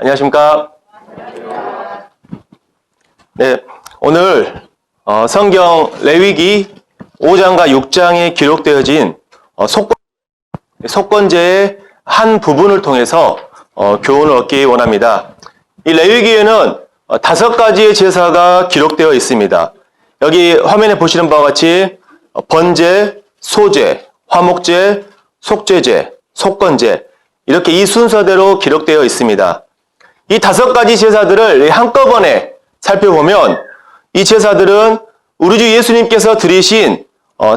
안녕하십니까? 네, 오늘 성경 레위기 5장과 6장에 기록되어진 속건제의 한 부분을 통해서 교훈을 얻기 원합니다. 이 레위기에는 5가지의 제사가 기록되어 있습니다. 여기 화면에 보시는 바와 같이 번제, 소제, 화목제, 속죄제, 속건제 이렇게 이 순서대로 기록되어 있습니다. 이 5가지 제사들을 한꺼번에 살펴보면 이 제사들은 우리 주 예수님께서 드리신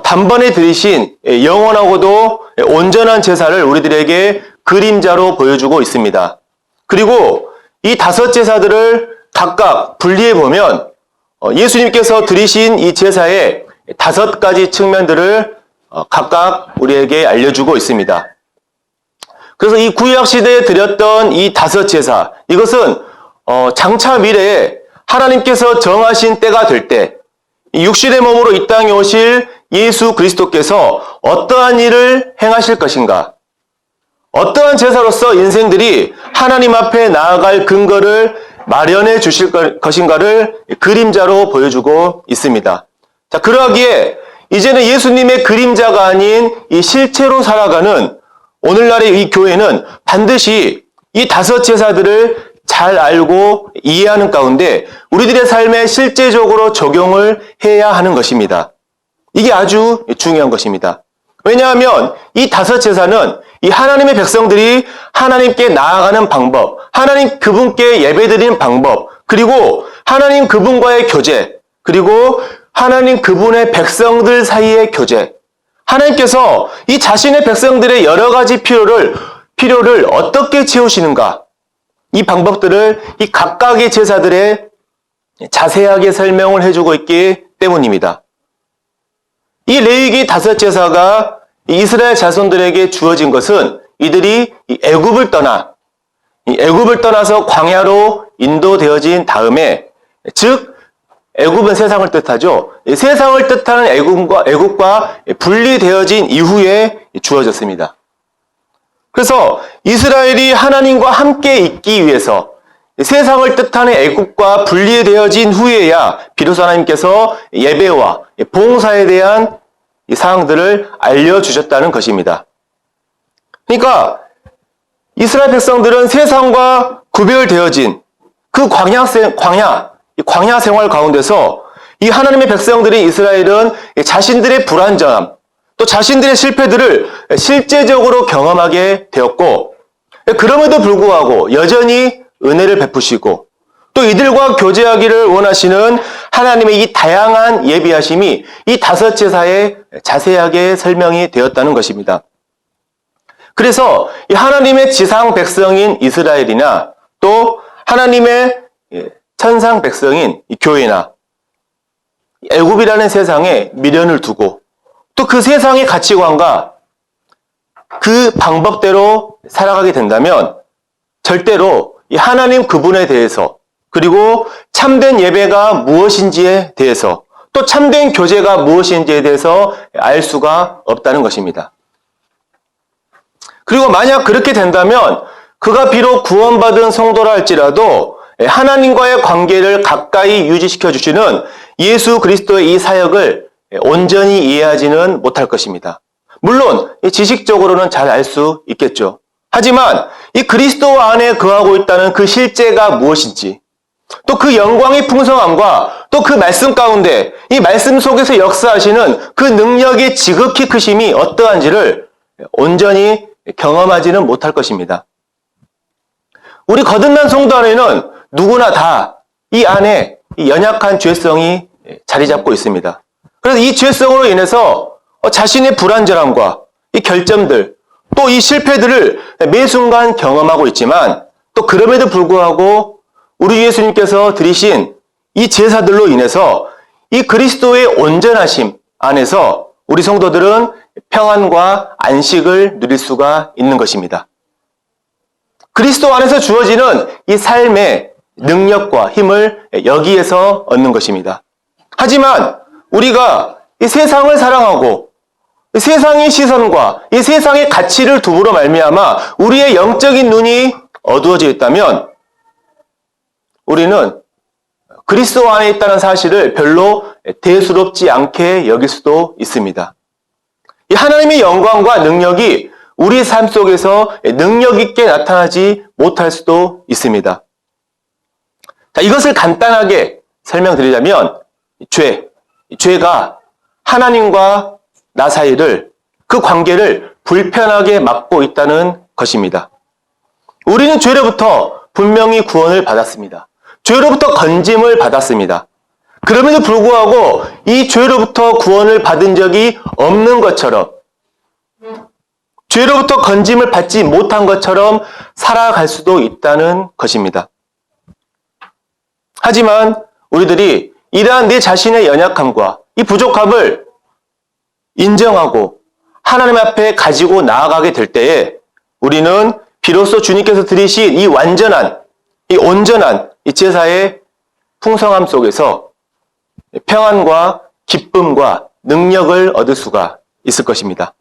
단번에 드리신 영원하고도 온전한 제사를 우리들에게 그림자로 보여주고 있습니다. 그리고 이 5 제사들을 각각 분리해 보면 예수님께서 드리신 이 제사의 5가지 측면들을 각각 우리에게 알려주고 있습니다. 그래서 이 구약 시대에 드렸던 이 5 제사, 이것은 장차 미래에 하나님께서 정하신 때가 될 때 육신의 몸으로 이 땅에 오실 예수 그리스도께서 어떠한 일을 행하실 것인가, 어떠한 제사로서 인생들이 하나님 앞에 나아갈 근거를 마련해 주실 것인가를 그림자로 보여주고 있습니다. 자, 그러하기에 이제는 예수님의 그림자가 아닌 이 실체로 살아가는 오늘날의 이 교회는 반드시 이 5 제사들을 잘 알고 이해하는 가운데 우리들의 삶에 실제적으로 적용을 해야 하는 것입니다. 이게 아주 중요한 것입니다. 왜냐하면 이 5 제사는 이 하나님의 백성들이 하나님께 나아가는 방법, 하나님 그분께 예배드리는 방법, 그리고 하나님 그분과의 교제, 그리고 하나님 그분의 백성들 사이의 교제, 하나님께서 이 자신의 백성들의 여러 가지 필요를 어떻게 채우시는가, 이 방법들을 이 각각의 제사들에 자세하게 설명을 해주고 있기 때문입니다. 이 레위기 5 제사가 이스라엘 자손들에게 주어진 것은 이들이 애굽을 떠나서 광야로 인도되어진 다음에, 즉 애굽은 세상을 뜻하죠. 세상을 뜻하는 애굽과 분리되어진 이후에 주어졌습니다. 그래서 이스라엘이 하나님과 함께 있기 위해서 세상을 뜻하는 애굽과 분리되어진 후에야 비로소 하나님께서 예배와 봉사에 대한 이 사항들을 알려주셨다는 것입니다. 그러니까 이스라엘 백성들은 세상과 구별되어진 그 광야 생활 가운데서 이 하나님의 백성들인 이스라엘은 자신들의 불완전함, 또 자신들의 실패들을 실제적으로 경험하게 되었고, 그럼에도 불구하고 여전히 은혜를 베푸시고 또 이들과 교제하기를 원하시는 하나님의 이 다양한 예비하심이 이 5 제사에 자세하게 설명이 되었다는 것입니다. 그래서 이 하나님의 지상 백성인 이스라엘이나 또 하나님의 천상 백성인 이 교회나 애굽이라는 세상에 미련을 두고 또 그 세상의 가치관과 그 방법대로 살아가게 된다면 절대로 이 하나님 그분에 대해서, 그리고 참된 예배가 무엇인지에 대해서, 또 참된 교제가 무엇인지에 대해서 알 수가 없다는 것입니다. 그리고 만약 그렇게 된다면 그가 비록 구원받은 성도라 할지라도 하나님과의 관계를 가까이 유지시켜 주시는 예수 그리스도의 이 사역을 온전히 이해하지는 못할 것입니다. 물론 지식적으로는 잘 알 수 있겠죠. 하지만 이 그리스도 안에 거하고 있다는 그 실제가 무엇인지, 또 그 영광의 풍성함과 또 그 말씀 가운데 이 말씀 속에서 역사하시는 그 능력의 지극히 크심이 어떠한지를 온전히 경험하지는 못할 것입니다. 우리 거듭난 성도 안에는 누구나 다 이 안에 이 연약한 죄성이 자리 잡고 있습니다. 그래서 이 죄성으로 인해서 자신의 불완전함과 이 결점들, 또 이 실패들을 매 순간 경험하고 있지만, 또 그럼에도 불구하고 우리 예수님께서 드리신 이 제사들로 인해서 이 그리스도의 온전하심 안에서 우리 성도들은 평안과 안식을 누릴 수가 있는 것입니다. 그리스도 안에서 주어지는 이 삶의 능력과 힘을 여기에서 얻는 것입니다. 하지만 우리가 이 세상을 사랑하고 이 세상의 시선과 이 세상의 가치를 두므로 말미암아 우리의 영적인 눈이 어두워져 있다면 우리는 그리스도 안에 있다는 사실을 별로 대수롭지 않게 여길 수도 있습니다. 이 하나님의 영광과 능력이 우리 삶 속에서 능력 있게 나타나지 못할 수도 있습니다. 자, 이것을 간단하게 설명드리자면 죄가 하나님과 나 사이를 그 관계를 불편하게 막고 있다는 것입니다. 우리는 죄로부터 분명히 구원을 받았습니다. 죄로부터 건짐을 받았습니다. 그럼에도 불구하고 이 죄로부터 구원을 받은 적이 없는 것처럼, 죄로부터 건짐을 받지 못한 것처럼 살아갈 수도 있다는 것입니다. 하지만 우리들이 이러한 내 자신의 연약함과 이 부족함을 인정하고 하나님 앞에 가지고 나아가게 될 때에 우리는 비로소 주님께서 드리신 이 완전한, 이 온전한 이 제사의 풍성함 속에서 평안과 기쁨과 능력을 얻을 수가 있을 것입니다.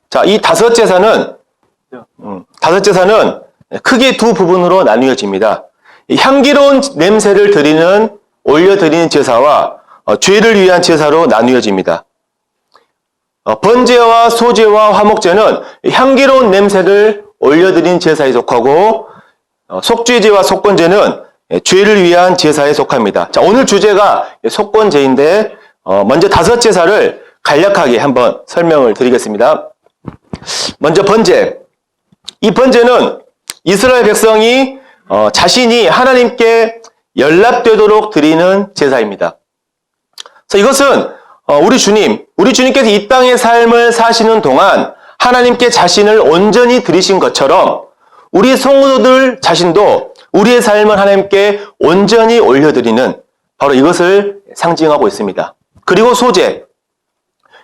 자, 이 다섯 제사는 크게 두 부분으로 나뉘어집니다. 향기로운 냄새를 올려드리는 제사와 죄를 위한 제사로 나뉘어집니다. 번제와 소제와 화목제는 향기로운 냄새를 올려드리는 제사에 속하고, 속죄제와 속건제는 죄를 위한 제사에 속합니다. 자, 오늘 주제가 속건제인데 먼저 다섯 제사를 간략하게 한번 설명을 드리겠습니다. 먼저 번제. 이 번제는 이스라엘 백성이 자신이 하나님께 연락되도록 드리는 제사입니다. 그래서 이것은 우리 주님께서 이 땅의 삶을 사시는 동안 하나님께 자신을 온전히 드리신 것처럼 우리 성도들 자신도 우리의 삶을 하나님께 온전히 올려드리는 바로 이것을 상징하고 있습니다. 그리고 소제.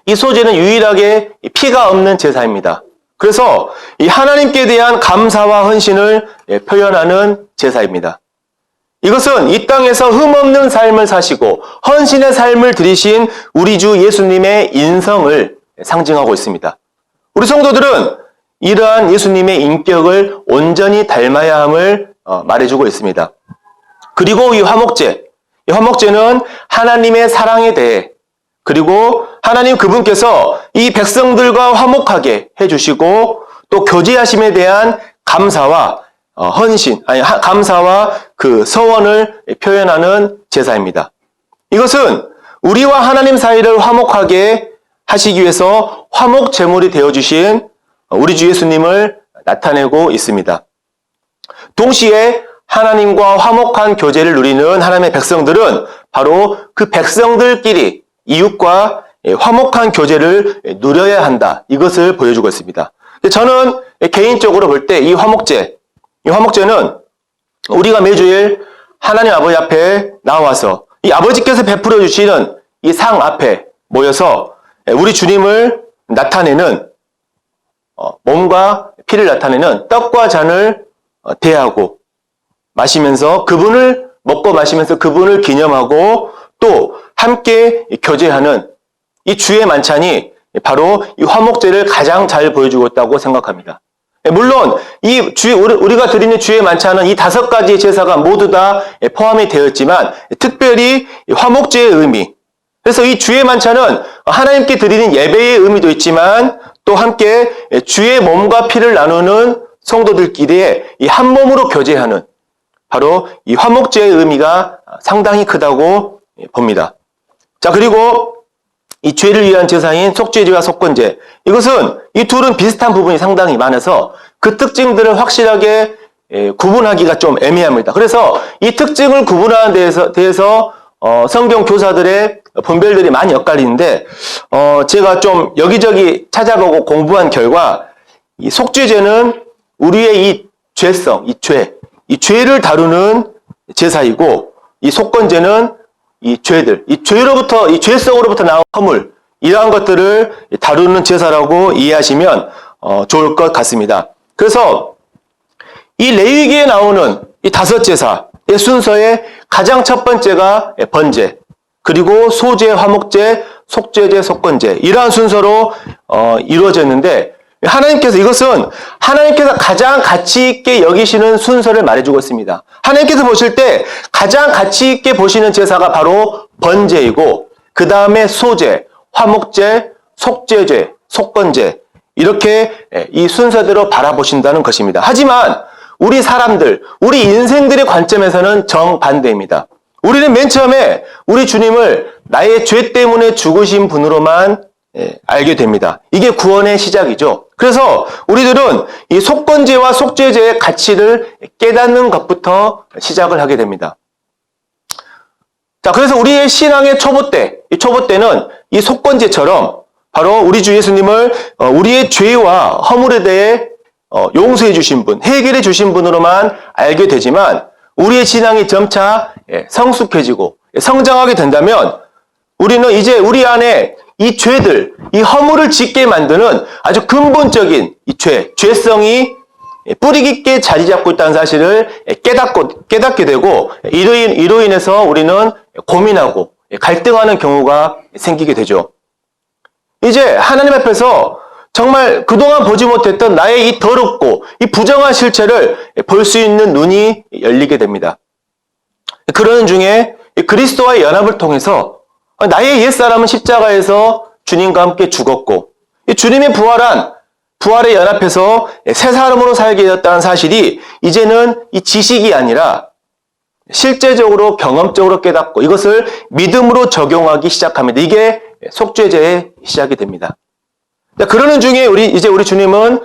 이 소제는 유일하게 피가 없는 제사입니다. 그래서 이 하나님께 대한 감사와 헌신을 표현하는 제사입니다. 이것은 이 땅에서 흠없는 삶을 사시고 헌신의 삶을 드리신 우리 주 예수님의 인성을 상징하고 있습니다. 우리 성도들은 이러한 예수님의 인격을 온전히 닮아야 함을 말해주고 있습니다. 그리고 이 화목제는 하나님의 사랑에 대해, 그리고 하나님 그분께서 이 백성들과 화목하게 해주시고 또 교제하심에 대한 감사와 감사와 그 서원을 표현하는 제사입니다. 이것은 우리와 하나님 사이를 화목하게 하시기 위해서 화목 제물이 되어주신 우리 주 예수님을 나타내고 있습니다. 동시에 하나님과 화목한 교제를 누리는 하나님의 백성들은 바로 그 백성들끼리 이웃과 화목한 교제를 누려야 한다. 이것을 보여주고 있습니다. 저는 개인적으로 볼 때 이 화목제는 우리가 매주일 하나님 아버지 앞에 나와서 이 아버지께서 베풀어 주시는 이 상 앞에 모여서 우리 주님을 나타내는, 몸과 피를 나타내는 떡과 잔을 대하고 마시면서 그분을 먹고 마시면서 그분을 기념하고 또 함께 교제하는 이 주의 만찬이 바로 이 화목제를 가장 잘 보여주고 있다고 생각합니다. 물론 우리가 드리는 주의 만찬은 이 5가지 제사가 모두 다 포함이 되어 있지만 특별히 화목제의 의미, 그래서 이 주의 만찬은 하나님께 드리는 예배의 의미도 있지만 또 함께 주의 몸과 피를 나누는 성도들끼리 이 한 몸으로 교제하는 바로 이 화목제의 의미가 상당히 크다고 봅니다. 자, 그리고 이 죄를 위한 제사인 속죄제와 속건제, 이것은 이 둘은 비슷한 부분이 상당히 많아서 그 특징들을 확실하게 구분하기가 좀 애매합니다. 그래서 이 특징을 구분하는 대해서 성경 교사들의 분별들이 많이 엇갈리는데 제가 좀 여기저기 찾아보고 공부한 결과 이 속죄제는 우리의 이 죄성, 이 죄를 다루는 제사이고 이 속건제는 이 죄로부터, 이 죄성으로부터 나온 허물, 이러한 것들을 다루는 제사라고 이해하시면 좋을 것 같습니다. 그래서 이 레위기에 나오는 이 5제사의 순서의 가장 첫 번째가 번제, 그리고 소제, 화목제, 속죄제, 속건제, 이러한 순서로 이루어졌는데 이것은 하나님께서 가장 가치 있게 여기시는 순서를 말해주고 있습니다. 하나님께서 보실 때 가장 가치 있게 보시는 제사가 바로 번제이고, 그 다음에 소제, 화목제, 속죄제, 속건제, 이렇게 이 순서대로 바라보신다는 것입니다. 하지만 우리 사람들, 우리 인생들의 관점에서는 정반대입니다. 우리는 맨 처음에 우리 주님을 나의 죄 때문에 죽으신 분으로만 알게 됩니다. 이게 구원의 시작이죠. 그래서 우리들은 이 속건제와 속죄제의 가치를 깨닫는 것부터 시작을 하게 됩니다. 자, 그래서 우리의 신앙의 초보 때는 이 속건제처럼 바로 우리 주 예수님을 우리의 죄와 허물에 대해 용서해 주신 분, 해결해 주신 분으로만 알게 되지만, 우리의 신앙이 점차 성숙해지고 성장하게 된다면 우리는 이제 우리 안에 이 죄들, 이 허물을 짓게 만드는 아주 근본적인 이 죄성이 뿌리 깊게 자리 잡고 있다는 사실을 깨닫게 되고, 이로 인해서 우리는 고민하고 갈등하는 경우가 생기게 되죠. 이제 하나님 앞에서 정말 그동안 보지 못했던 나의 이 더럽고 이 부정한 실체를 볼 수 있는 눈이 열리게 됩니다. 그러는 중에 그리스도와의 연합을 통해서 나의 옛사람은 십자가에서 주님과 함께 죽었고, 주님의 부활의 연합해서 새 사람으로 살게 되었다는 사실이 이제는 이 지식이 아니라 실제적으로 경험적으로 깨닫고 이것을 믿음으로 적용하기 시작합니다. 이게 속죄제의 시작이 됩니다. 그러는 중에 우리 주님은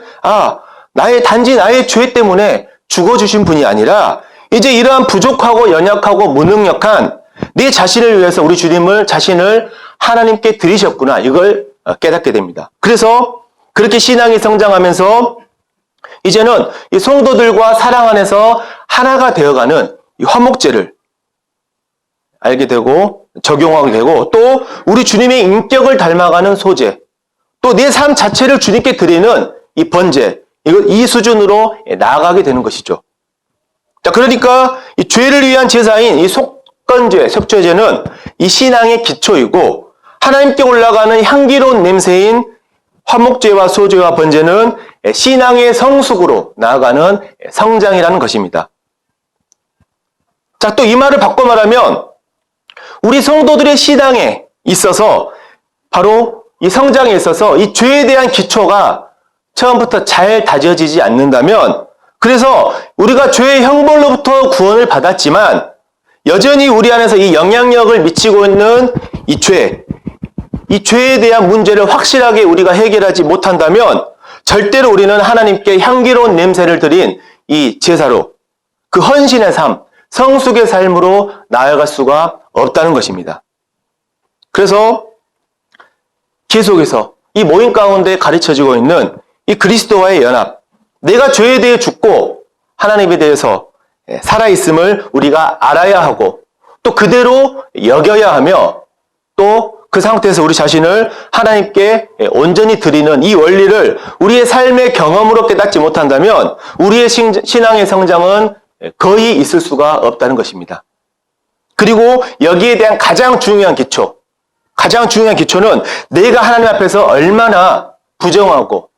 단지 나의 죄 때문에 죽어주신 분이 아니라 이제 이러한 부족하고 연약하고 무능력한 내 자신을 위해서 우리 자신을 하나님께 드리셨구나, 이걸 깨닫게 됩니다. 그래서 그렇게 신앙이 성장하면서 이제는 이 성도들과 사랑 안에서 하나가 되어가는 이 화목제를 알게 되고 적용하게 되고, 또 우리 주님의 인격을 닮아가는 소제, 또 내 삶 자체를 주님께 드리는 이 번제, 이 수준으로 나아가게 되는 것이죠. 자, 그러니까 이 죄를 위한 제사인 이 속건제, 속죄제는 이 신앙의 기초이고, 하나님께 올라가는 향기로운 냄새인 화목제와 소제와 번제는 신앙의 성숙으로 나아가는 성장이라는 것입니다. 자, 또 이 말을 바꿔 말하면 우리 성도들의 신앙에 있어서, 바로 이 성장에 있어서 이 죄에 대한 기초가 처음부터 잘 다져지지 않는다면, 그래서 우리가 죄의 형벌로부터 구원을 받았지만 여전히 우리 안에서 이 영향력을 미치고 있는 이 죄에 대한 문제를 확실하게 우리가 해결하지 못한다면 절대로 우리는 하나님께 향기로운 냄새를 드린 이 제사로, 그 헌신의 삶, 성숙의 삶으로 나아갈 수가 없다는 것입니다. 그래서 계속해서 이 모임 가운데 가르쳐지고 있는 이 그리스도와의 연합, 내가 죄에 대해 죽고 하나님에 대해서 살아있음을 우리가 알아야 하고, 또 그대로 여겨야 하며, 또 그 상태에서 우리 자신을 하나님께 온전히 드리는 이 원리를 우리의 삶의 경험으로 깨닫지 못한다면 우리의 신앙의 성장은 거의 있을 수가 없다는 것입니다. 그리고 여기에 대한 가장 중요한 기초는 내가 하나님 앞에서 얼마나 부정하고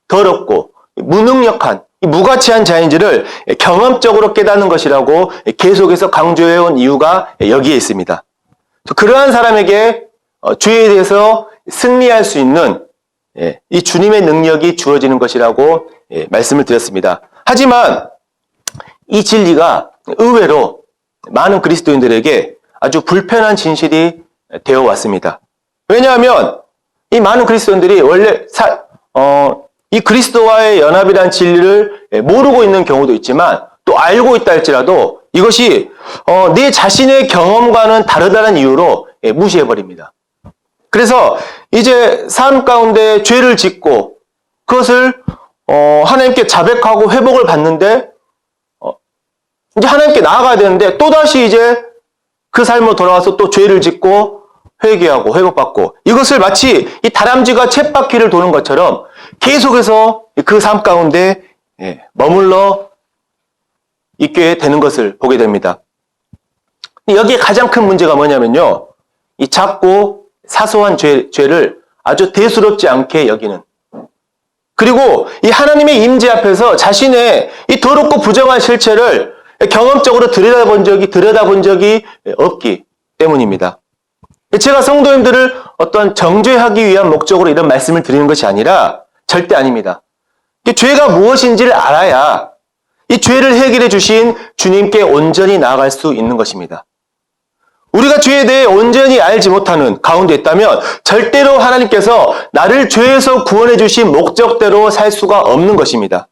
더럽고 무능력한, 무가치한 자인지를 경험적으로 깨닫는 것이라고 계속해서 강조해온 이유가 여기에 있습니다. 그러한 사람에게 죄에 대해서 승리할 수 있는 이 주님의 능력이 주어지는 것이라고 말씀을 드렸습니다. 하지만 이 진리가 의외로 많은 그리스도인들에게 아주 불편한 진실이 되어 왔습니다. 왜냐하면 이 많은 그리스도인들이 원래 이 그리스도와의 연합이라는 진리를 모르고 있는 경우도 있지만, 또 알고 있다 할지라도 이것이 내 자신의 경험과는 다르다는 이유로 무시해버립니다. 그래서 이제 삶 가운데 죄를 짓고 그것을 하나님께 자백하고 회복을 받는데, 이제 하나님께 나아가야 되는데 또다시 이제 그 삶으로 돌아와서 또 죄를 짓고 회개하고 회복받고, 이것을 마치 이 다람쥐가 쳇바퀴를 도는 것처럼 계속해서 그 삶 가운데 머물러 있게 되는 것을 보게 됩니다. 여기에 가장 큰 문제가 뭐냐면요, 이 작고 사소한 죄를 아주 대수롭지 않게 여기는, 그리고 이 하나님의 임재 앞에서 자신의 이 더럽고 부정한 실체를 경험적으로 들여다본 적이 없기 때문입니다. 제가 성도님들을 어떤 정죄하기 위한 목적으로 이런 말씀을 드리는 것이 아니라 절대 아닙니다. 죄가 무엇인지를 알아야 이 죄를 해결해 주신 주님께 온전히 나아갈 수 있는 것입니다. 우리가 죄에 대해 온전히 알지 못하는 가운데 있다면 절대로 하나님께서 나를 죄에서 구원해 주신 목적대로 살 수가 없는 것입니다.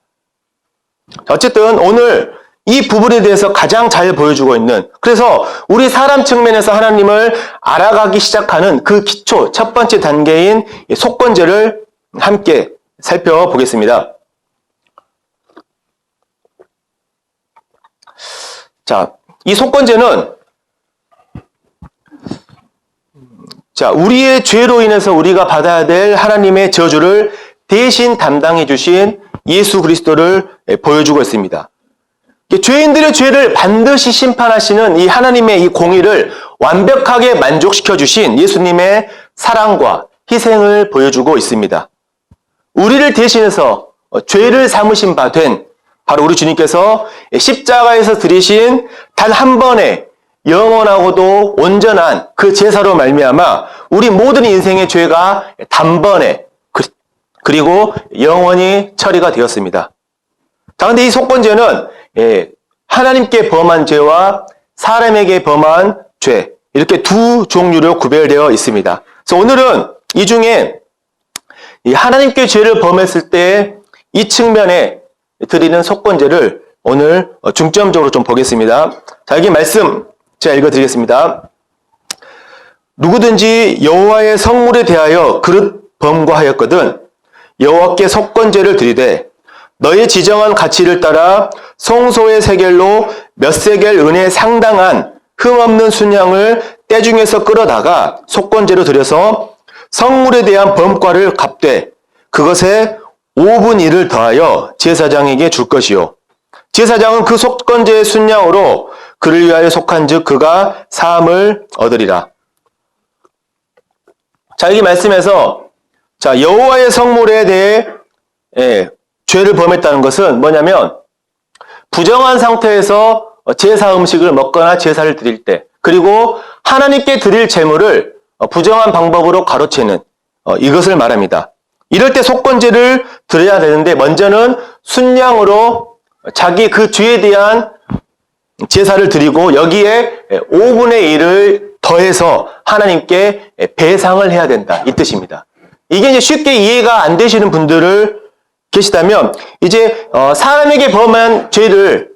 어쨌든 오늘 이 부분에 대해서 가장 잘 보여주고 있는, 그래서 우리 사람 측면에서 하나님을 알아가기 시작하는 그 기초 첫 번째 단계인 속건제를 함께 살펴보겠습니다. 자, 이 속건제는 우리의 죄로 인해서 우리가 받아야 될 하나님의 저주를 대신 담당해 주신 예수 그리스도를 보여주고 있습니다. 죄인들의 죄를 반드시 심판하시는 이 하나님의 이 공의를 완벽하게 만족시켜 주신 예수님의 사랑과 희생을 보여주고 있습니다. 우리를 대신해서 죄를 삼으신 바 된 바로 우리 주님께서 십자가에서 드리신 단 한 번의 영원하고도 온전한 그 제사로 말미암아 우리 모든 인생의 죄가 단번에 그리고 영원히 처리가 되었습니다. 자, 근데 이 속건제는 하나님께 범한 죄와 사람에게 범한 죄, 이렇게 두 종류로 구별되어 있습니다. 그래서 오늘은 이 중에 하나님께 죄를 범했을 때 이 측면에 드리는 속건제를 오늘 중점적으로 좀 보겠습니다. 자, 여기 말씀 제가 읽어드리겠습니다. 누구든지 여호와의 성물에 대하여 그릇 범과하였거든 여호와께 속건제를 드리되 너의 지정한 가치를 따라 송소의 세겔로 몇 세겔 은에 상당한 흠없는 순양을 떼중에서 끌어다가 속건제로 드려서 성물에 대한 범과를 갚되 그것에 5분 1을 더하여 제사장에게 줄 것이요 제사장은 그 속건제의 순양으로 그를 위하여 속한 즉 그가 사함을 얻으리라. 자, 여기 말씀에서 여호와의 성물에 대해 죄를 범했다는 것은 뭐냐면 부정한 상태에서 제사 음식을 먹거나 제사를 드릴 때, 그리고 하나님께 드릴 제물을 부정한 방법으로 가로채는 이것을 말합니다. 이럴 때 속건제를 드려야 되는데 먼저는 순양으로 자기 그 죄에 대한 제사를 드리고 여기에 5분의 1을 더해서 하나님께 배상을 해야 된다, 이 뜻입니다. 이게 이제 쉽게 이해가 안 되시는 분들을 계시다면 이제 사람에게 죄를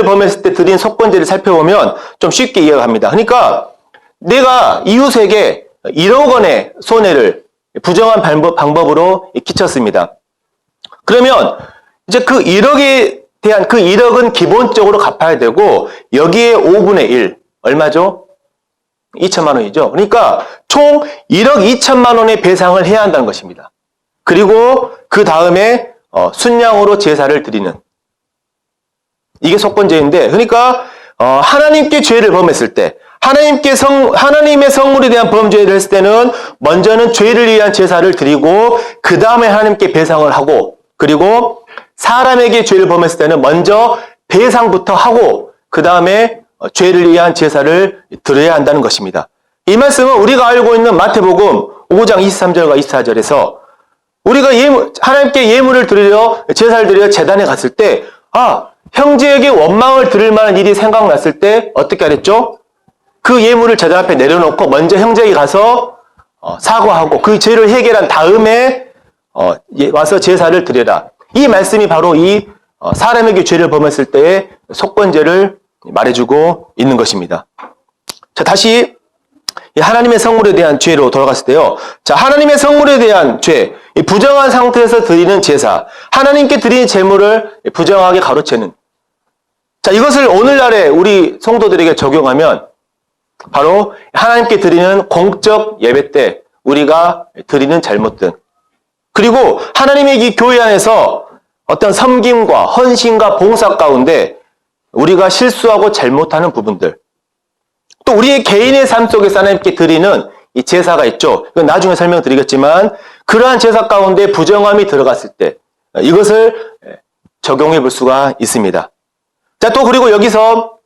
범했을 때 드린 속건제를 살펴보면 좀 쉽게 이해가 갑니다. 그러니까 내가 이웃에게 1억 원의 손해를 부정한 방법으로 끼쳤습니다. 그러면 이제 그 1억에 대한 그 1억은 기본적으로 갚아야 되고 여기에 5분의 1 얼마죠? 2천만 원이죠. 그러니까 총 1억 2천만 원의 배상을 해야 한다는 것입니다. 그리고 그 다음에 순양으로 제사를 드리는 이게 속건제인데, 그러니까 하나님께 죄를 범했을 때 하나님의 성물에 대한 범죄를 했을 때는 먼저는 죄를 위한 제사를 드리고 그 다음에 하나님께 배상을 하고, 그리고 사람에게 죄를 범했을 때는 먼저 배상부터 하고 그 다음에 죄를 위한 제사를 드려야 한다는 것입니다. 이 말씀은 우리가 알고 있는 마태복음 5장 23절과 24절에서 우리가 하나님께 예물을 드리려 제사를 드리려 제단에 갔을 때 형제에게 원망을 들을 만한 일이 생각났을 때 어떻게 하랬죠? 그 예물을 제단 앞에 내려놓고 먼저 형제에게 가서 사과하고 그 죄를 해결한 다음에 와서 제사를 드려라. 이 말씀이 바로 이 사람에게 죄를 범했을 때의 속건제를 말해주고 있는 것입니다. 자, 다시 하나님의 성물에 대한 죄로 돌아갔을 때요. 자, 하나님의 성물에 대한 죄, 부정한 상태에서 드리는 제사, 하나님께 드리는 제물을 부정하게 가로채는. 자, 이것을 오늘날에 우리 성도들에게 적용하면 바로 하나님께 드리는 공적 예배 때 우리가 드리는 잘못들, 그리고 하나님의 이 교회 안에서 어떤 섬김과 헌신과 봉사 가운데 우리가 실수하고 잘못하는 부분들, 또 우리의 개인의 삶 속에서 하나님께 드리는 이 제사가 있죠. 이건 나중에 설명드리겠지만 그러한 제사 가운데 부정함이 들어갔을 때 이것을 적용해 볼 수가 있습니다. 자, 또 그리고 여기서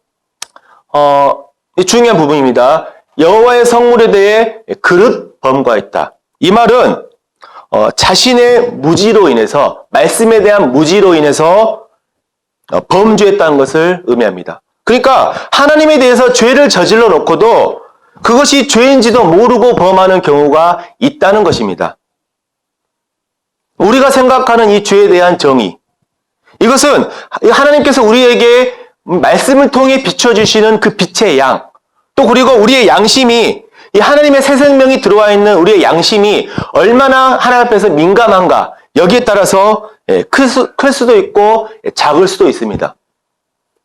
중요한 부분입니다. 여호와의 성물에 대해 그릇 범과했다. 이 말은 자신의 무지로 인해서, 말씀에 대한 무지로 인해서 범죄했다는 것을 의미합니다. 그러니까 하나님에 대해서 죄를 저질러 놓고도 그것이 죄인지도 모르고 범하는 경우가 있다는 것입니다. 우리가 생각하는 이 죄에 대한 정의, 이것은 하나님께서 우리에게 말씀을 통해 비춰주시는 그 빛의 양, 또 그리고 우리의 양심이, 이 하나님의 새 생명이 들어와 있는 우리의 양심이 얼마나 하나님 앞에서 민감한가, 여기에 따라서 클 수도 있고 작을 수도 있습니다.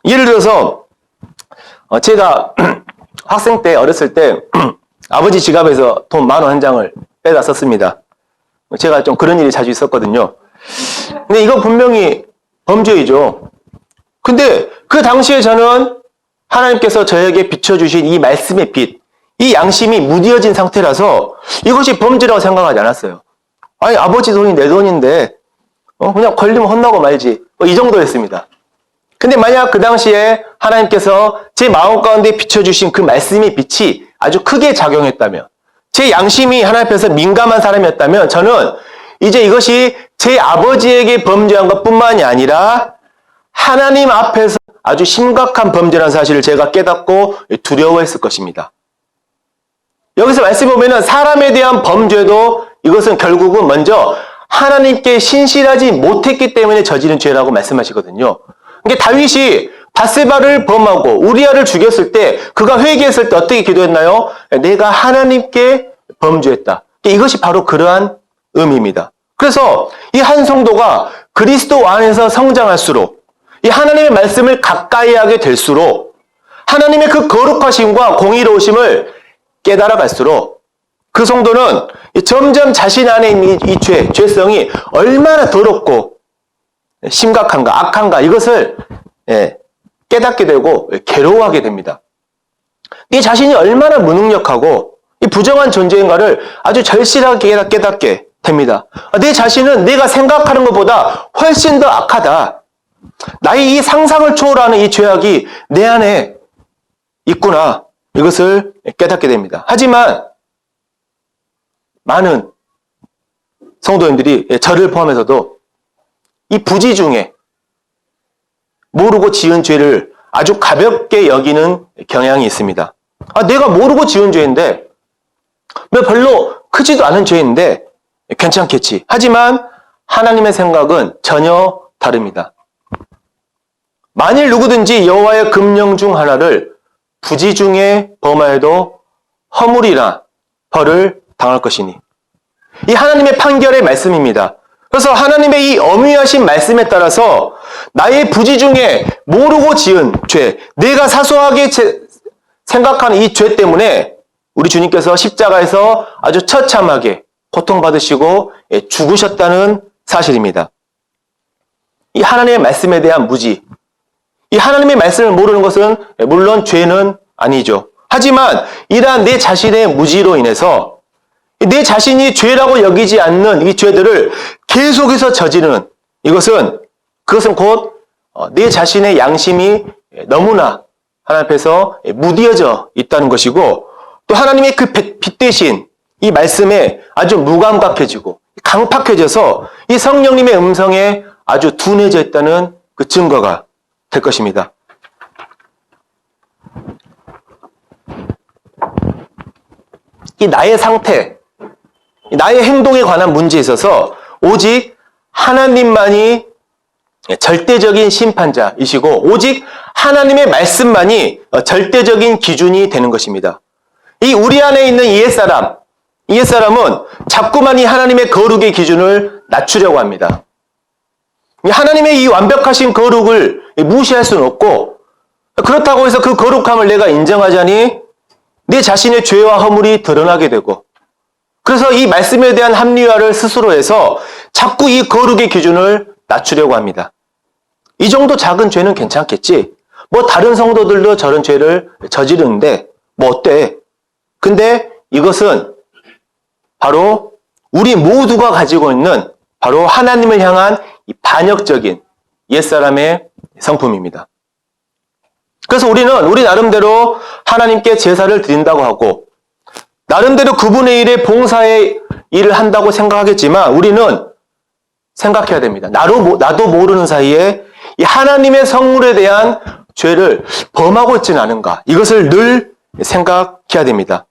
예를 들어서 제가 학생 때, 어렸을 때 아버지 지갑에서 돈 10,000원 한 장을 빼다 썼습니다. 제가 좀 그런 일이 자주 있었거든요. 근데 이거 분명히 범죄이죠. 근데 그 당시에 저는 하나님께서 저에게 비춰주신 이 말씀의 빛, 이 양심이 무뎌진 상태라서 이것이 범죄라고 생각하지 않았어요. 아니, 아버지 돈이 내 돈인데 그냥 걸리면 혼나고 말지, 이 정도였습니다. 근데 만약 그 당시에 하나님께서 제 마음 가운데 비춰주신 그 말씀의 빛이 아주 크게 작용했다면, 제 양심이 하나님 앞에서 민감한 사람이었다면, 저는 이제 이것이 제 아버지에게 범죄한 것뿐만이 아니라 하나님 앞에서 아주 심각한 범죄라는 사실을 제가 깨닫고 두려워했을 것입니다. 여기서 말씀 보면은 사람에 대한 범죄도 이것은 결국은 먼저 하나님께 신실하지 못했기 때문에 저지른 죄라고 말씀하시거든요. 그러니까 다윗이 밧세바를 범하고 우리아를 죽였을 때, 그가 회개했을 때 어떻게 기도했나요? 내가 하나님께 범죄했다. 이것이 바로 그러한 의미입니다. 그래서 이 한 성도가 그리스도 안에서 성장할수록, 이 하나님의 말씀을 가까이 하게 될수록, 하나님의 그 거룩하심과 공의로우심을 깨달아 갈수록 그 성도는 점점 자신 안에 있는 이 죄성이 얼마나 더럽고 심각한가, 악한가, 이것을 깨닫게 되고 괴로워하게 됩니다. 네 자신이 얼마나 무능력하고 이 부정한 존재인가를 아주 절실하게 깨닫게 됩니다. 내 자신은 내가 생각하는 것보다 훨씬 더 악하다. 나의 이 상상을 초월하는 이 죄악이 내 안에 있구나. 이것을 깨닫게 됩니다. 하지만 많은 성도님들이, 저를 포함해서도 이 부지 중에 모르고 지은 죄를 아주 가볍게 여기는 경향이 있습니다. 내가 모르고 지은 죄인데, 별로 크지도 않은 죄인데 괜찮겠지. 하지만 하나님의 생각은 전혀 다릅니다. 만일 누구든지 여호와의 금령 중 하나를 부지 중에 범하여도 허물이나 벌을 당할 것이니. 이 하나님의 판결의 말씀입니다. 그래서 하나님의 이 엄위하신 말씀에 따라서 나의 부지 중에 모르고 지은 죄, 내가 사소하게 생각하는 이 죄 때문에 우리 주님께서 십자가에서 아주 처참하게 고통받으시고 죽으셨다는 사실입니다. 이 하나님의 말씀에 대한 무지, 이 하나님의 말씀을 모르는 것은 물론 죄는 아니죠. 하지만 이러한 내 자신의 무지로 인해서 내 자신이 죄라고 여기지 않는 이 죄들을 계속해서 저지르는, 그것은 곧 내 자신의 양심이 너무나 하나님 앞에서 무디어져 있다는 것이고, 또 하나님의 그 빛 대신 이 말씀에 아주 무감각해지고 강팍해져서 이 성령님의 음성에 아주 둔해져 있다는 그 증거가 될 것입니다. 이 나의 상태, 나의 행동에 관한 문제에 있어서 오직 하나님만이 절대적인 심판자이시고, 오직 하나님의 말씀만이 절대적인 기준이 되는 것입니다. 이 우리 안에 있는 옛사람은 자꾸만 이 하나님의 거룩의 기준을 낮추려고 합니다. 하나님의 이 완벽하신 거룩을 무시할 수는 없고, 그렇다고 해서 그 거룩함을 내가 인정하자니 내 자신의 죄와 허물이 드러나게 되고, 그래서 이 말씀에 대한 합리화를 스스로 해서 자꾸 이 거룩의 기준을 낮추려고 합니다. 이 정도 작은 죄는 괜찮겠지. 다른 성도들도 저런 죄를 저지르는데 어때? 근데 이것은 바로 우리 모두가 가지고 있는 바로 하나님을 향한 이 반역적인 옛사람의 성품입니다. 그래서 우리는 우리 나름대로 하나님께 제사를 드린다고 하고 나름대로 그분의 일에 봉사의 일을 한다고 생각하겠지만 우리는 생각해야 됩니다. 나도 모르는 사이에 이 하나님의 성물에 대한 죄를 범하고 있지는 않은가. 이것을 늘 생각해야 됩니다.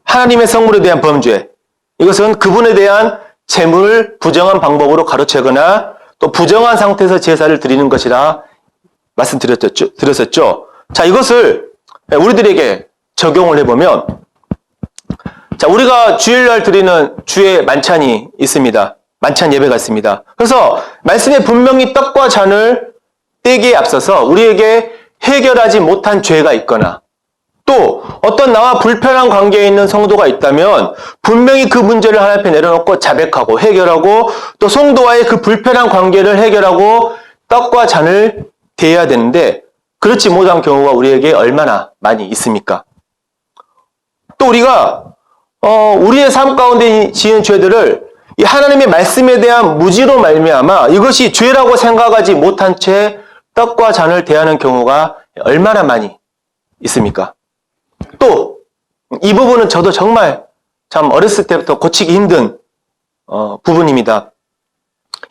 하나님의 성물에 대한 범죄. 이것은 그분에 대한 재물을 부정한 방법으로 가로채거나 또 부정한 상태에서 제사를 드리는 것이라 말씀드렸었죠. 자, 이것을 우리들에게 적용을 해보면, 자, 우리가 주일날 드리는 주의 만찬이 있습니다. 만찬 예배가 있습니다. 그래서 말씀에 분명히 떡과 잔을 떼기에 앞서서 우리에게 해결하지 못한 죄가 있거나 또 어떤 나와 불편한 관계에 있는 성도가 있다면 분명히 그 문제를 하나님 앞에 내려놓고 자백하고 해결하고 또 성도와의 그 불편한 관계를 해결하고 떡과 잔을 대해야 되는데 그렇지 못한 경우가 우리에게 얼마나 많이 있습니까? 또 우리가 우리의 삶 가운데 지은 죄들을 이 하나님의 말씀에 대한 무지로 말미암아 이것이 죄라고 생각하지 못한 채 떡과 잔을 대하는 경우가 얼마나 많이 있습니까? 또 이 부분은 저도 정말 참 어렸을 때부터 고치기 힘든 부분입니다.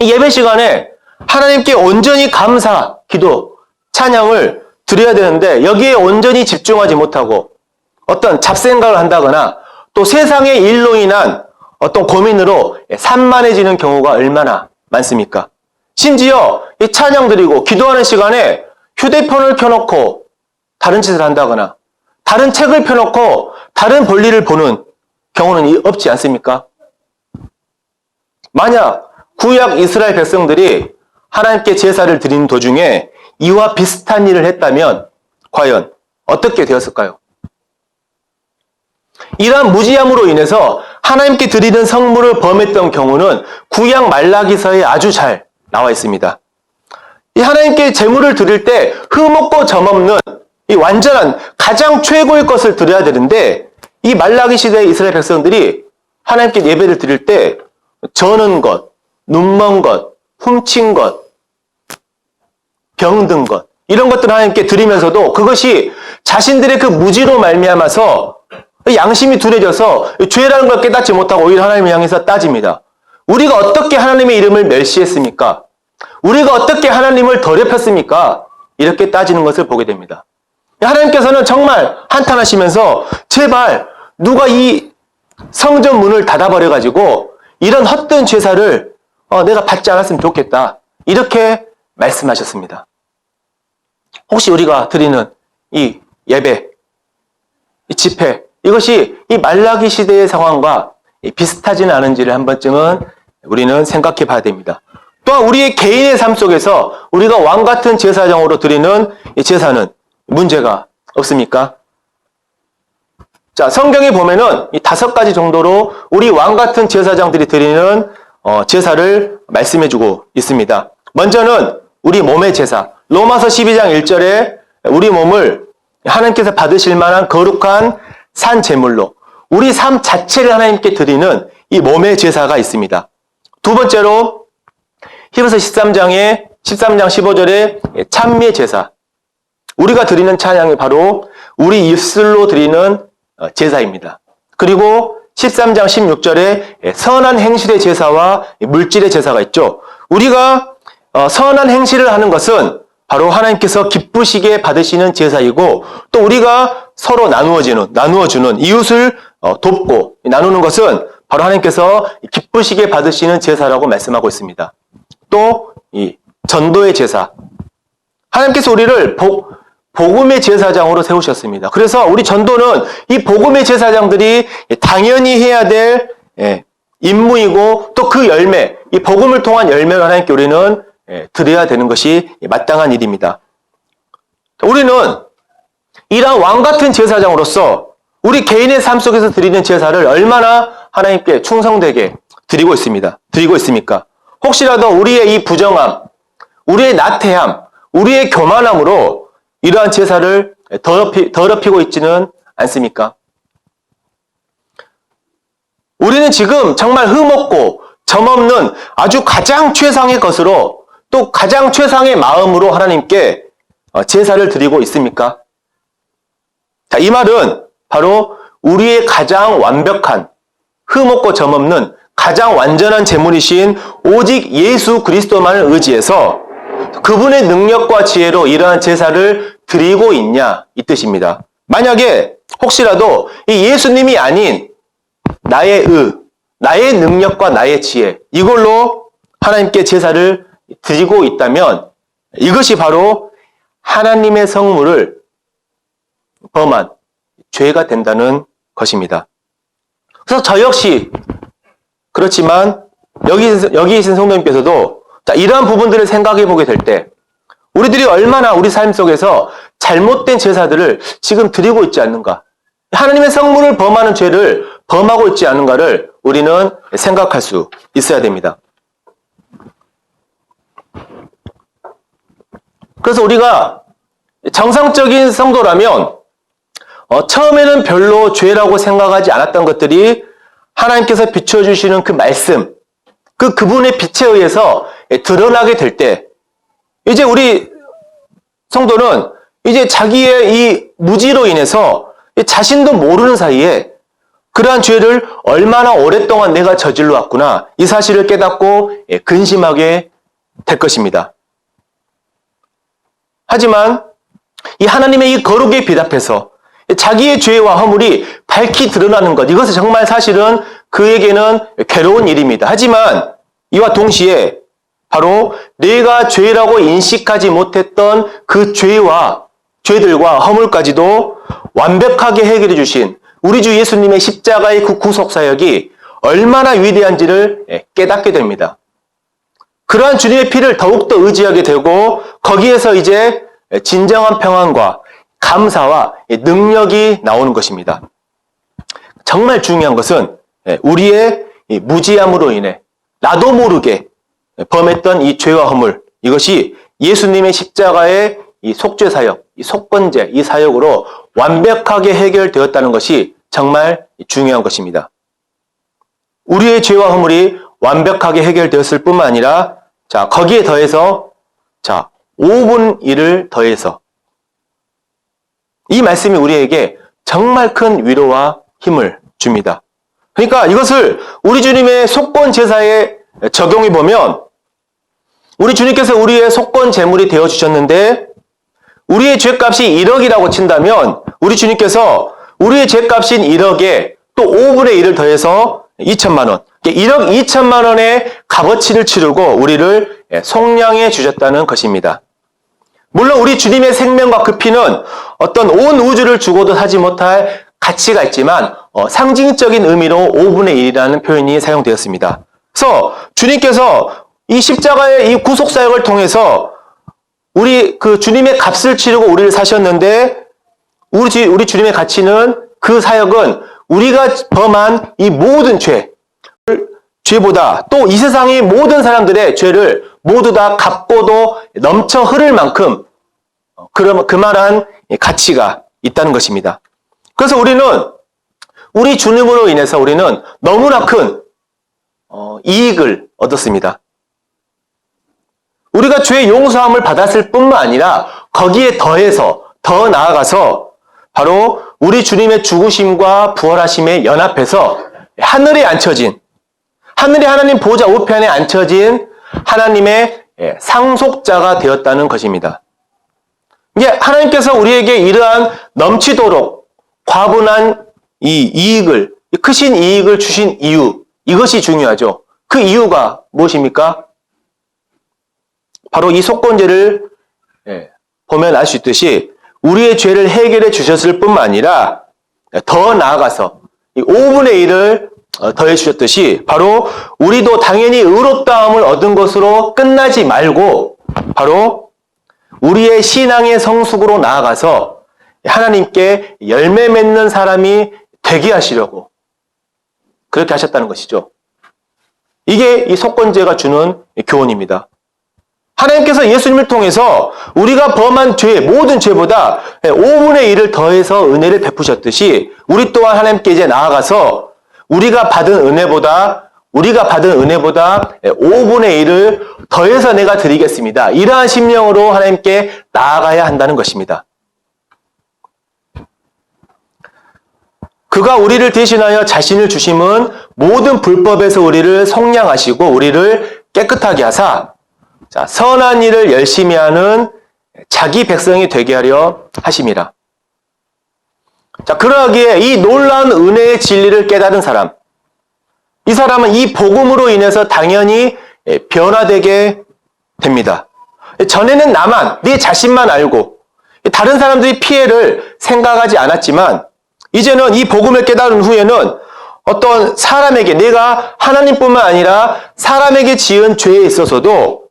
이 예배 시간에 하나님께 온전히 감사, 기도, 찬양을 드려야 되는데 여기에 온전히 집중하지 못하고 어떤 잡생각을 한다거나 또 세상의 일로 인한 어떤 고민으로 산만해지는 경우가 얼마나 많습니까? 심지어 이 찬양 드리고 기도하는 시간에 휴대폰을 켜놓고 다른 짓을 한다거나 다른 책을 펴놓고 다른 볼일을 보는 경우는 없지 않습니까? 만약 구약 이스라엘 백성들이 하나님께 제사를 드리는 도중에 이와 비슷한 일을 했다면 과연 어떻게 되었을까요? 이러한 무지함으로 인해서 하나님께 드리는 성물을 범했던 경우는 구약 말라기서에 아주 잘 나와 있습니다. 이 하나님께 제물을 드릴 때 흠없고 점없는 이 완전한 가장 최고의 것을 드려야 되는데 이 말라기 시대의 이스라엘 백성들이 하나님께 예배를 드릴 때 저는 것, 눈먼 것, 훔친 것, 병든 것 이런 것들을 하나님께 드리면서도 그것이 자신들의 그 무지로 말미암아서 양심이 둔해져서 죄라는 걸 깨닫지 못하고 오히려 하나님을 향해서 따집니다. 우리가 어떻게 하나님의 이름을 멸시했습니까? 우리가 어떻게 하나님을 더럽혔습니까? 이렇게 따지는 것을 보게 됩니다. 하나님께서는 정말 한탄하시면서 제발 누가 이 성전 문을 닫아버려가지고 이런 헛된 제사를 내가 받지 않았으면 좋겠다. 이렇게 말씀하셨습니다. 혹시 우리가 드리는 이 예배, 이 집회, 이것이 이 말라기 시대의 상황과 비슷하지는 않은지를 한 번쯤은 우리는 생각해 봐야 됩니다. 또한 우리의 개인의 삶 속에서 우리가 왕 같은 제사장으로 드리는 이 제사는 문제가 없습니까? 자, 성경에 보면은 이 5가지 정도로 우리 왕 같은 제사장들이 드리는 제사를 말씀해 주고 있습니다. 먼저는 우리 몸의 제사. 로마서 12장 1절에 우리 몸을 하나님께서 받으실 만한 거룩한 산 제물로 우리 삶 자체를 하나님께 드리는 이 몸의 제사가 있습니다. 두 번째로 히브리서 13장 15절에 찬미의 제사. 우리가 드리는 찬양이 바로 우리 입술로 드리는 제사입니다. 그리고 13장 16절에 선한 행실의 제사와 물질의 제사가 있죠. 우리가 선한 행실을 하는 것은 바로 하나님께서 기쁘시게 받으시는 제사이고 또 우리가 서로 나누어주는 이웃을 돕고 나누는 것은 바로 하나님께서 기쁘시게 받으시는 제사라고 말씀하고 있습니다. 또 이 전도의 제사. 하나님께서 우리를 복음의 제사장으로 세우셨습니다. 그래서 우리 전도는 이 복음의 제사장들이 당연히 해야 될 임무이고 또 그 열매, 이 복음을 통한 열매를 하나님께 우리는 드려야 되는 것이 마땅한 일입니다. 우리는 이러한 왕 같은 제사장으로서 우리 개인의 삶 속에서 드리는 제사를 얼마나 하나님께 충성되게 드리고 있습니까? 혹시라도 우리의 이 부정함, 우리의 나태함, 우리의 교만함으로 이러한 제사를 더럽히고 있지는 않습니까? 우리는 우리는 지금 정말 흠없고 점없는 아주 가장 최상의 것으로 또 가장 최상의 마음으로 하나님께 제사를 드리고 있습니까? 자, 이 말은 바로 우리의 가장 완벽한, 흠없고 점없는 가장 완전한 제물이신 오직 예수 그리스도만을 의지해서 그분의 능력과 지혜로 이러한 제사를 드리고 있냐 이 뜻입니다. 만약에 혹시라도 이 예수님이 아닌 나의 나의 능력과 나의 지혜 이걸로 하나님께 제사를 드리고 있다면 이것이 바로 하나님의 성물을 범한 죄가 된다는 것입니다. 그래서 저 역시 그렇지만 여기 계신 성도님께서도 이러한 부분들을 생각해 보게 될 때 우리들이 얼마나 우리 삶 속에서 잘못된 제사들을 지금 드리고 있지 않는가, 하나님의 성물을 범하는 죄를 범하고 있지 않은가를 우리는 생각할 수 있어야 됩니다. 그래서 우리가 정상적인 성도라면 처음에는 별로 죄라고 생각하지 않았던 것들이 하나님께서 비춰주시는 그 말씀, 그분의 빛에 의해서 드러나게 될 때 이제 우리 성도는 이제 자기의 이 무지로 인해서 자신도 모르는 사이에 그러한 죄를 얼마나 오랫동안 내가 저질러 왔구나 이 사실을 깨닫고 근심하게 될 것입니다. 하지만 이 하나님의 이 거룩의 빛 앞에서 자기의 죄와 허물이 밝히 드러나는 것, 이것은 정말 사실은 그에게는 괴로운 일입니다. 하지만 이와 동시에 바로 내가 죄라고 인식하지 못했던 그 죄들과 허물까지도 완벽하게 해결해 주신 우리 주 예수님의 십자가의 그 구속사역이 얼마나 위대한지를 깨닫게 됩니다. 그러한 주님의 피를 더욱더 의지하게 되고 거기에서 이제 진정한 평안과 감사와 능력이 나오는 것입니다. 정말 중요한 것은 우리의 무지함으로 인해 나도 모르게 범했던 이 죄와 허물, 이것이 예수님의 십자가의 이 속죄 사역, 이 속건제, 이 사역으로 완벽하게 해결되었다는 것이 정말 중요한 것입니다. 우리의 죄와 허물이 완벽하게 해결되었을 뿐만 아니라 거기에 더해서 5분 1을 더해서 이 말씀이 우리에게 정말 큰 위로와 힘을 줍니다. 그러니까 이것을 우리 주님의 속건 제사에 적용해 보면 우리 주님께서 우리의 속건 제물이 되어 주셨는데 우리의 죄값이 1억이라고 친다면 우리 주님께서 우리의 죄값인 1억에 또 5분의 1을 더해서 2천만 원, 1억 2천만 원의 값어치를 치르고 우리를 속량해 주셨다는 것입니다. 물론 우리 주님의 생명과 그 피는 어떤 온 우주를 주고도 사지 못할 가치가 있지만 상징적인 의미로 5분의 1이라는 표현이 사용되었습니다. 그래서 주님께서 이 십자가의 이 구속사역을 통해서 우리 그 주님의 값을 치르고 우리를 사셨는데 우리 주님의 가치는 그 사역은 우리가 범한 이 모든 죄보다 또 이 세상의 모든 사람들의 죄를 모두 다 갚고도 넘쳐 흐를 만큼 그만한 가치가 있다는 것입니다. 그래서 우리는 우리 주님으로 인해서 우리는 너무나 큰 이익을 얻었습니다. 우리가 죄의 용서함을 받았을 뿐만 아니라 거기에 더해서 더 나아가서 바로 우리 주님의 죽으심과 부활하심에 연합해서 하늘에 앉혀진 하늘의 하나님 보좌 우편에 앉혀진 하나님의 상속자가 되었다는 것입니다. 이게 하나님께서 우리에게 이러한 넘치도록 과분한 이 이익을, 크신 이익을 주신 이유, 이것이 중요하죠. 그 이유가 무엇입니까? 바로 이 속건제를 보면 알 수 있듯이 우리의 죄를 해결해 주셨을 뿐만 아니라 더 나아가서 이 5분의 1을 더해 주셨듯이 바로 우리도 당연히 의롭다함을 얻은 것으로 끝나지 말고 바로 우리의 신앙의 성숙으로 나아가서 하나님께 열매 맺는 사람이 되게 하시려고 그렇게 하셨다는 것이죠. 이게 이 속건제가 주는 교훈입니다. 하나님께서 예수님을 통해서 우리가 범한 죄, 모든 죄보다 5분의 1을 더해서 은혜를 베푸셨듯이 우리 또한 하나님께 이제 나아가서 우리가 받은 은혜보다 5분의 1을 더해서 내가 드리겠습니다. 이러한 심령으로 하나님께 나아가야 한다는 것입니다. 그가 우리를 대신하여 자신을 주심은 모든 불법에서 우리를 속량하시고 우리를 깨끗하게 하사 선한 일을 열심히 하는 자기 백성이 되게 하려 하심이라. 그러하기에 이 놀라운 은혜의 진리를 깨달은 사람, 이 사람은 이 복음으로 인해서 당연히 변화되게 됩니다. 전에는 나만, 내 자신만 알고 다른 사람들이 피해를 생각하지 않았지만 이제는 이 복음을 깨달은 후에는 어떤 사람에게, 내가 하나님뿐만 아니라 사람에게 지은 죄에 있어서도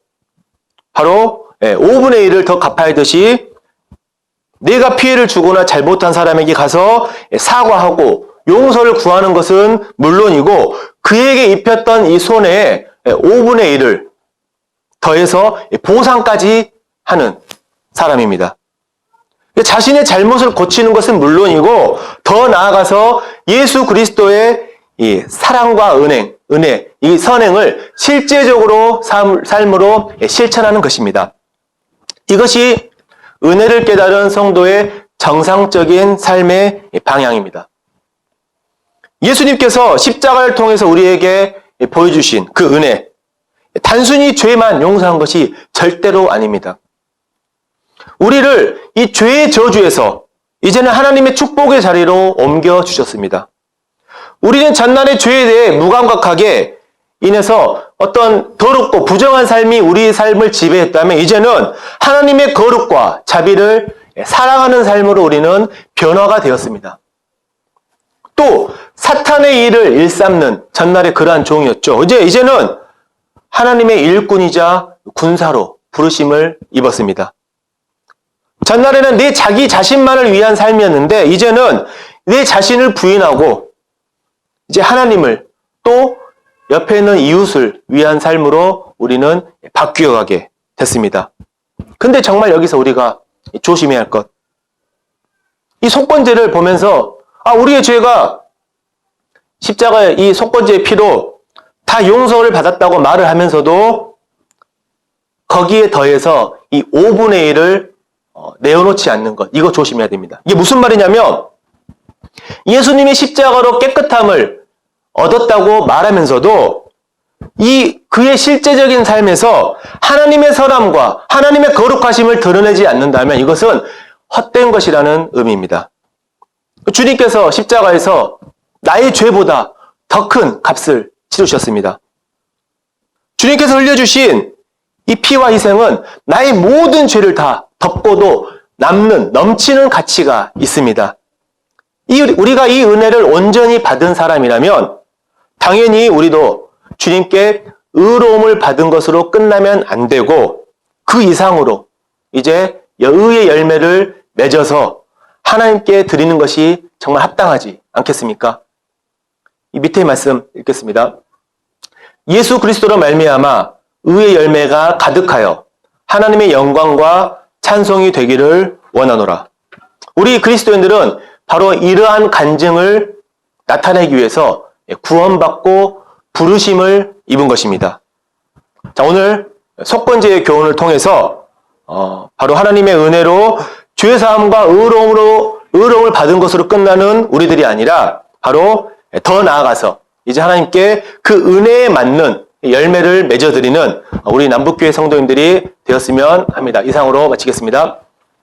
바로 5분의 1을 더 갚아야 하듯이 내가 피해를 주거나 잘못한 사람에게 가서 사과하고 용서를 구하는 것은 물론이고 그에게 입혔던 이 손해의 5분의 1을 더해서 보상까지 하는 사람입니다. 자신의 잘못을 고치는 것은 물론이고 더 나아가서 예수 그리스도의 이 사랑과 은혜, 이 선행을 실제적으로 삶으로 실천하는 것입니다. 이것이 은혜를 깨달은 성도의 정상적인 삶의 방향입니다. 예수님께서 십자가를 통해서 우리에게 보여주신 그 은혜, 단순히 죄만 용서한 것이 절대로 아닙니다. 우리를 이 죄의 저주에서 이제는 하나님의 축복의 자리로 옮겨주셨습니다. 우리는 전날의 죄에 대해 무감각하게 인해서 어떤 더럽고 부정한 삶이 우리의 삶을 지배했다면 이제는 하나님의 거룩과 자비를 사랑하는 삶으로 우리는 변화가 되었습니다. 또 사탄의 일을 일삼는 전날의 그러한 종이었죠. 이제는 하나님의 일꾼이자 군사로 부르심을 입었습니다. 전날에는 내 자기 자신만을 위한 삶이었는데 이제는 내 자신을 부인하고 이제 하나님을 또 옆에 있는 이웃을 위한 삶으로 우리는 바뀌어가게 됐습니다. 근데 정말 여기서 우리가 조심해야 할 것, 이 속건제를 보면서 우리의 죄가 십자가의 이 속건제의 피로 다 용서를 받았다고 말을 하면서도 거기에 더해서 이 5분의 1을 내어놓지 않는 것, 이거 조심해야 됩니다. 이게 무슨 말이냐면 예수님이 십자가로 깨끗함을 얻었다고 말하면서도 이 그의 실제적인 삶에서 하나님의 선함과 하나님의 거룩하심을 드러내지 않는다면 이것은 헛된 것이라는 의미입니다. 주님께서 십자가에서 나의 죄보다 더 큰 값을 치르셨습니다. 주님께서 흘려주신 이 피와 희생은 나의 모든 죄를 다 덮고도 남는 넘치는 가치가 있습니다. 우리가 이 은혜를 온전히 받은 사람이라면 당연히 우리도 주님께 의로움을 받은 것으로 끝나면 안 되고 그 이상으로 이제 의의 열매를 맺어서 하나님께 드리는 것이 정말 합당하지 않겠습니까? 이 밑에 말씀 읽겠습니다. 예수 그리스도로 말미암아 의의 열매가 가득하여 하나님의 영광과 찬송이 되기를 원하노라. 우리 그리스도인들은 바로 이러한 간증을 나타내기 위해서 구원받고 부르심을 입은 것입니다. 자, 오늘 속건제의 교훈을 통해서 바로 하나님의 은혜로 죄사함과 의로움을 받은 것으로 끝나는 우리들이 아니라 바로 더 나아가서 이제 하나님께 그 은혜에 맞는 열매를 맺어드리는 우리 남북교회 성도님들이 되었으면 합니다. 이상으로 마치겠습니다.